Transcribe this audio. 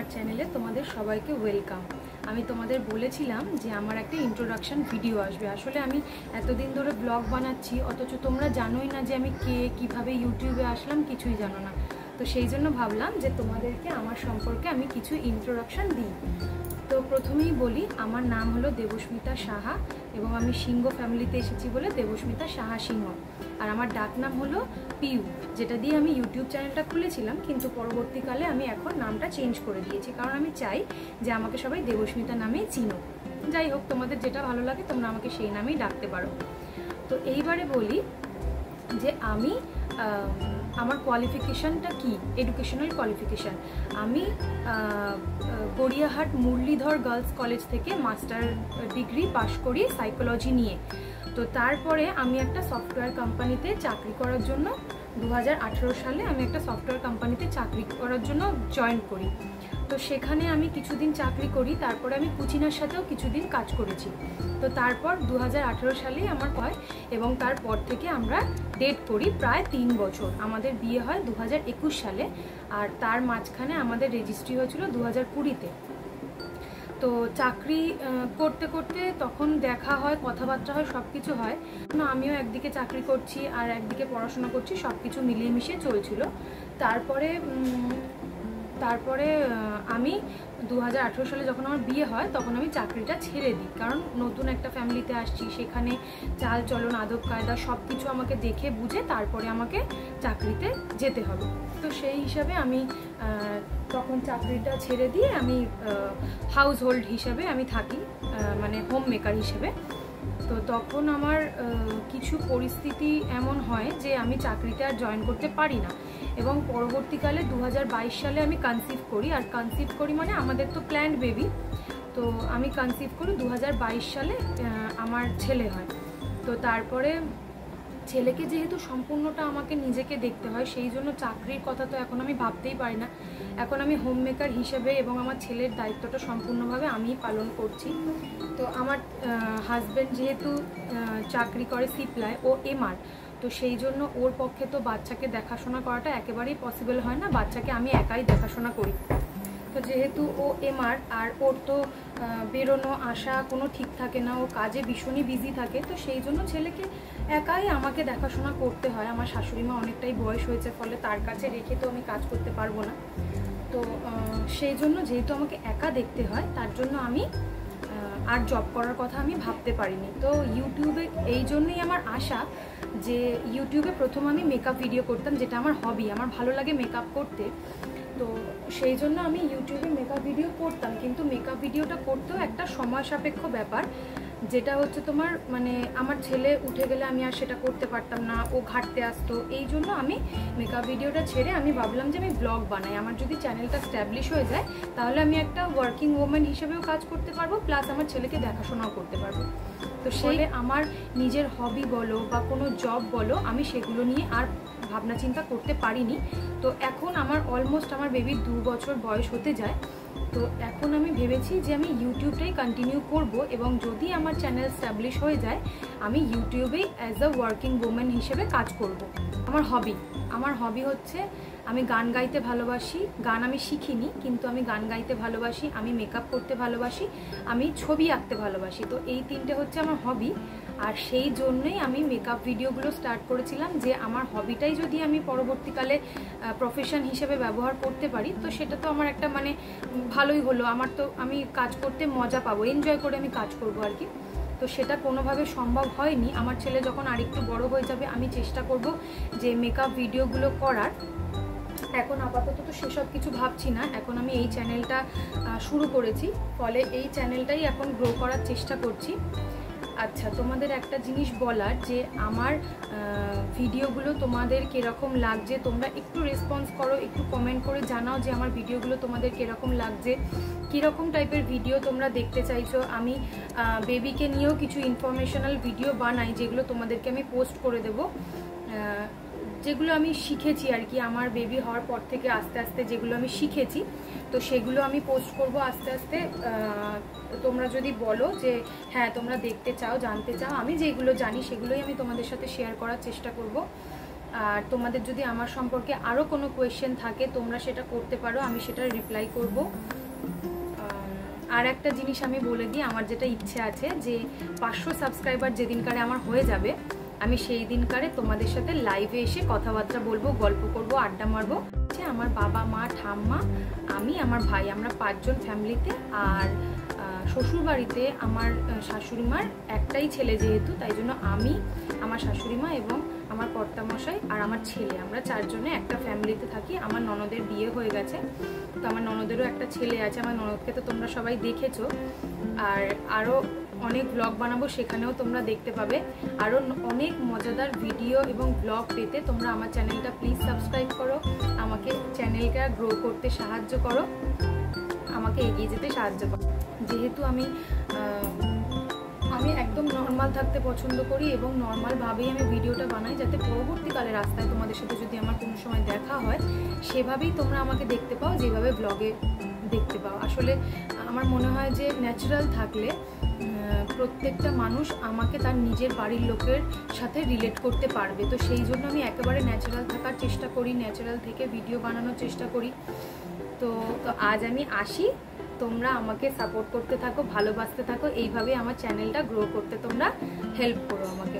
আমার চ্যানেলে তোমাদের সবাইকে ওয়েলকাম। আমি তোমাদের বলেছিলাম যে আমার একটা ইন্ট্রোডাকশন ভিডিও আসবে। আসলে আমি এতদিন ধরে ব্লগ বানাচ্ছি, অথচ তোমরা জানোই না যে আমি কে, কিভাবে ইউটিউবে আসলাম, কিছুই জানো না। তো সেই জন্য ভাবলাম যে তোমাদেরকে আমার সম্পর্কে আমি কিছু ইন্ট্রোডাকশন দিই। তো প্রথমেই বলি, আমার নাম হলো দেবস্মিতা সাহা এবং আমি সিংহ ফ্যামিলিতে এসেছি বলে দেবস্মিতা সাহা সিংহ। আর আমার ডাক নাম হলো পিউ, যেটা দিয়ে আমি ইউটিউব চ্যানেলটা খুলেছিলাম, কিন্তু পরবর্তীকালে আমি এখন নামটা চেঞ্জ করে দিয়েছি, কারণ আমি চাই যে আমাকে সবাই দেবস্মিতা নামেই চিনো। যাই হোক, তোমাদের যেটা ভালো লাগে তোমরা আমাকে সেই নামেই ডাকতে পারো। তো এইবারে বলি যে আমি আমার কোয়ালিফিকেশানটা কি, এডুকেশনাল কোয়ালিফিকেশান। আমি গড়িয়াহাট মুরলীধর গার্লস কলেজ থেকে মাস্টার ডিগ্রি পাশ করি সাইকোলজি নিয়ে। তো তারপরে আমি একটা সফটওয়্যার কোম্পানিতে চাকরি করার জন্য 2018 সালে আমি একটা সফটওয়্যার কোম্পানিতে চাকরি করার জন্য জয়েন করি। তো সেখানে আমি কিছুদিন চাকরি করি, তারপরে আমি কুচিনার সাথেও কিছুদিন কাজ করেছি। তো তারপর 2018 সালেই আমার হয় এবং তারপর থেকে আমরা ডেট করি প্রায় 3 বছর। আমাদের বিয়ে হয় 2021 সালে, আর তার মাঝখানে আমাদের রেজিস্ট্রি হয়েছিল 2020-তে। তো চাকরি করতে করতে তখন দেখা হয়, কথাবার্তা হয়, সব কিছু হয়। আমিও একদিকে চাকরি করছি আর একদিকে পড়াশোনা করছি, সব কিছু মিলিয়ে মিশিয়ে চলছিল। তারপরে আমি 2018 সালে যখন আমার বিয়ে হয় তখন আমি চাকরিটা ছেড়ে দিই, কারণ নতুন একটা ফ্যামিলিতে আসছি, সেখানে চাল চলন আদব কায়দা সব কিছু আমাকে দেখে বুঝে তারপরে আমাকে চাকরিতে যেতে হবে। তো সেই হিসাবে আমি তখন চাকরিটা ছেড়ে দিয়ে আমি হাউস হোল্ড হিসাবে আমি থাকি, মানে হোম মেকার হিসেবে। তো তখন আমার কিছু পরিস্থিতি এমন হয় যে আমি চাকরিতে আর জয়েন করতে পারি না, এবং পরবর্তীকালে 2022 সালে আমি কনসিভ করি। আর কনসিভ করি মানে আমাদের তো প্ল্যান্ড বেবি, তো আমি কনসিভ করি 2022 সালে আমার ছেলে হয়। তো তারপরে ছেলেকে যেহেতু সম্পূর্ণটা আমাকে নিজেকে দেখতে হয়, সেই জন্য চাকরির কথা তো এখন আমি ভাবতেই পারি না। এখন আমি হোম মেকার হিসেবে এবং আমার ছেলের দায়িত্বটা সম্পূর্ণভাবে আমিই পালন করছি। তো আমার হাজব্যান্ড যেহেতু চাকরি করে সিপ্লায়, ও এমআর, তো সেই জন্য ওর পক্ষে তো বাচ্চাকে দেখাশোনা করাটা একেবারেই পসিবল হয় না, বাচ্চাকে আমি একাই দেখাশোনা করি। তো যেহেতু ও এমআর আর ওর তো বেরোনো আসা কোনো ঠিক থাকে না, ও কাজে ভীষণই বিজি থাকে, তো সেই জন্য ছেলেকে একাই আমাকে দেখাশোনা করতে হয়। আমার শাশুড়ি মা অনেকটাই বয়স হয়েছে, ফলে তার কাছে রেখে তো আমি কাজ করতে পারবো না। তো সেই জন্য যেহেতু আমাকে একা দেখতে হয়, তার জন্য আমি আর জব করার কথা আমি ভাবতে পারিনি। তো ইউটিউবে এই জন্যই আমার আশা যে ইউটিউবে প্রথম আমি মেকআপ ভিডিও করতাম, যেটা আমার হবি, আমার ভালো লাগে মেকআপ করতে। তো সেই জন্য আমি ইউটিউবে মেকআপ ভিডিও করতাম, কিন্তু মেকআপ ভিডিওটা করতেও একটা সময় সাপেক্ষ ব্যাপার, যেটা হচ্ছে তোমার মানে আমার ছেলে উঠে গেলে আমি আর সেটা করতে পারতাম না, ও ঘাটতে আসতো। এই জন্য আমি মেকআপ ভিডিওটা ছেড়ে আমি ভাবলাম যে আমি ব্লগ বানাই। আমার যদি চ্যানেলটা স্ট্যাবলিশ হয়ে যায় তাহলে আমি একটা ওয়ার্কিং ওম্যান হিসেবেও কাজ করতে পারবো, প্লাস আমার ছেলেকে দেখাশোনাও করতে পারবো। তো সেই আমার নিজের হবি বলো বা কোনো জব বলো, আমি সেগুলো নিয়ে আর ভাবনা চিন্তা করতে পারিনি। তো এখন আমার অলমোস্ট আমার বেবির 2 বছর বয়স হতে যায়। তো এখন আমি ভেবেছি যে আমি ইউটিউবটাই কন্টিনিউ করব, এবং যদি আমার চ্যানেল স্ট্যাবলিশ হয়ে যায় আমি ইউটিউবেই অ্যাজ আ ওয়ার্কিং ওম্যান হিসেবে কাজ করব। আমার হবি হচ্ছে আমি গান গাইতে ভালোবাসি। গান আমি শিখিনি, কিন্তু আমি গান গাইতে ভালোবাসি, আমি মেকআপ করতে ভালোবাসি, আমি ছবি আঁকতে ভালোবাসি। তো এই 3টে হচ্ছে আমার হবি, আর সেই জন্যই আমি মেকআপ ভিডিওগুলো স্টার্ট করেছিলাম যে আমার হবিটাই যদি আমি পরবর্তীকালে প্রফেশন হিসেবে ব্যবহার করতে পারি, তো সেটা তো আমার একটা মানে ভালোই হলো। আমার তো আমি কাজ করতে মজা পাবো, এনজয় করে আমি কাজ করবো আর কি। তো সেটা কোনোভাবে সম্ভব হয়নি। আমার ছেলে যখন আরেকটু বড় হয়ে যাবে আমি চেষ্টা করব যে মেকআপ ভিডিওগুলো করার। এখন আপাতত তো সেসব কিছু ভাবছি না, এখন আমি এই চ্যানেলটা শুরু করেছি, ফলে এই চ্যানেলটাই এখন গ্রো করার চেষ্টা করছি। আচ্ছা, তোমাদের একটা জিনিস বলার, যে আমার ভিডিওগুলো তোমাদের কীরকম লাগছে, তোমরা একটু রেসপন্স করো, একটু কমেন্ট করে জানাও যে আমার ভিডিওগুলো তোমাদের কীরকম লাগছে, কীরকম টাইপের ভিডিও তোমরা দেখতে চাইছো। আমি বেবিকে নিয়েও কিছু ইনফরমেশনাল ভিডিও বানাই, যেগুলো তোমাদেরকে আমি পোস্ট করে দেবো, যেগুলো আমি শিখেছি আর কি আমার বেবি হওয়ার পর থেকে আস্তে আস্তে যেগুলো আমি শিখেছি, তো সেগুলো আমি পোস্ট করব আস্তে আস্তে। তোমরা যদি বলো যে হ্যাঁ তোমরা দেখতে চাও, জানতে চাও, আমি যেগুলো জানি সেগুলোই আমি তোমাদের সাথে শেয়ার করার চেষ্টা করব। আর তোমাদের যদি আমার সম্পর্কে আরও কোনো কোয়েশ্চেন থাকে তোমরা সেটা করতে পারো, আমি সেটা রিপ্লাই করব। আর একটা জিনিস আমি বলে দিই, আমার যেটা ইচ্ছে আছে যে 500 সাবস্ক্রাইবার যেদিনকারে আমার হয়ে যাবে, আমি সেই দিনকারে তোমাদের সাথে লাইভে এসে কথাবার্তা বলবো, গল্প করব, আড্ডা মারবো। আমার বাবা মা ঠাম্মা আমি আমার ভাই আমরা 5 জন ফ্যামিলিতে। আর শ্বশুরবাড়িতে আমার শাশুড়ি মার একটাই ছেলে যেহেতু, তাই জন্য আমি, আমার শাশুড়ি মা এবং আমার কর্তামশাই আর আমার ছেলে, আমরা 4 জনে একটা ফ্যামিলিতে থাকি। আমার ননদের বিয়ে হয়ে গেছে, তো আমার ননদেরও একটা ছেলে আছে। আমার ননদকে তো তোমরা সবাই দেখেছো। আর আরও অনেক ব্লগ বানাবো, সেখানেও তোমরা দেখতে পাবে। আরও অনেক মজাদার ভিডিও এবং ব্লগ পেতে তোমরা আমার চ্যানেলটা প্লিজ সাবস্ক্রাইব করো, আমাকে চ্যানেলটা গ্রো করতে সাহায্য করো, আমাকে এগিয়ে যেতে সাহায্য করো। যেহেতু আমি একদম নর্মাল থাকতে পছন্দ করি এবং নর্মালভাবেই আমি ভিডিওটা বানাই, যাতে পরবর্তীকালে রাস্তায় তোমাদের সাথে যদি আমার কোনো সময় দেখা হয় সেভাবেই তোমরা আমাকে দেখতে পাও, যেভাবে ব্লগে দেখতে পাও। আসলে আমার মনে হয় যে ন্যাচারাল থাকলে প্রত্যেকটা মানুষ আমাকে তার নিজের বাড়ির লোকের সাথে রিলেট করতে পারবে। তো সেই জন্য আমি একেবারে ন্যাচারাল থাকার চেষ্টা করি, ন্যাচারাল থেকে ভিডিও বানানোর চেষ্টা করি। তো আজ আমি আসি, তোমরা আমাকে সাপোর্ট করতে থাকো, ভালোবাসতে থাকো, এইভাবে আমার চ্যানেলটা গ্রো করতে তোমরা হেল্প করো আমাকে।